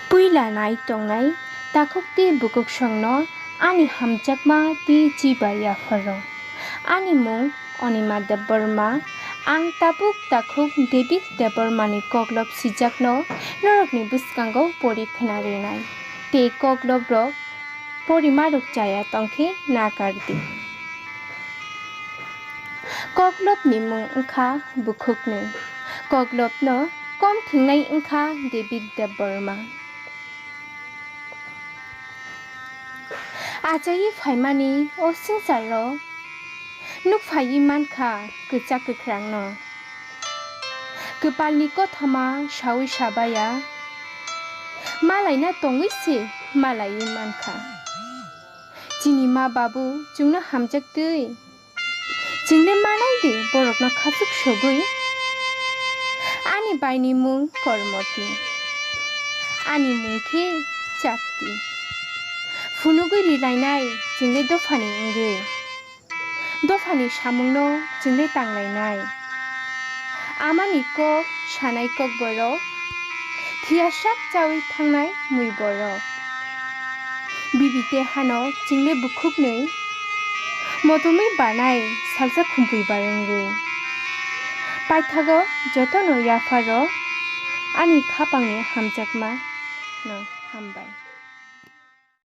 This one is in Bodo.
Puilanai tongnai takukti BUKHUKNWI ani hamjakma ti sabaiya farong. Ani mung Anima Debbrama ang tapuk takuk Devid Debbarma ni koklop sijakno norokni buskango pori khnarinai. Te koklop rok pori maruk chaya tongkhe nakardi. Koklopni mung wngkha BUKHUKNWI. Koklopno kom thwngnai wngkha David Debbarma. Achaiui phaimani o swngcharo Nukphaiui mankha kwchak kwkharangno. Kwpalni kothoma saui sabaiya. Malaina tongwise malaui mankha. Chini ma babu chwngno hamjaktui. Chwngno manai de borokno khachuk sogui. Ani baini mung kormoti. Ani mungkhe chati. Funugui rwnai chwngno dofani wngui. Dofani samungno chwngno tanglainai. Amani kok sanai kok borok. Thiyasak chawi thangnai mui borok. Bibite hano chwngno BUKHUKNWI. Motomui barnai salsa khumpui barwngui. Paithago jotono yapharo ani khapangni hamjakma no hambai.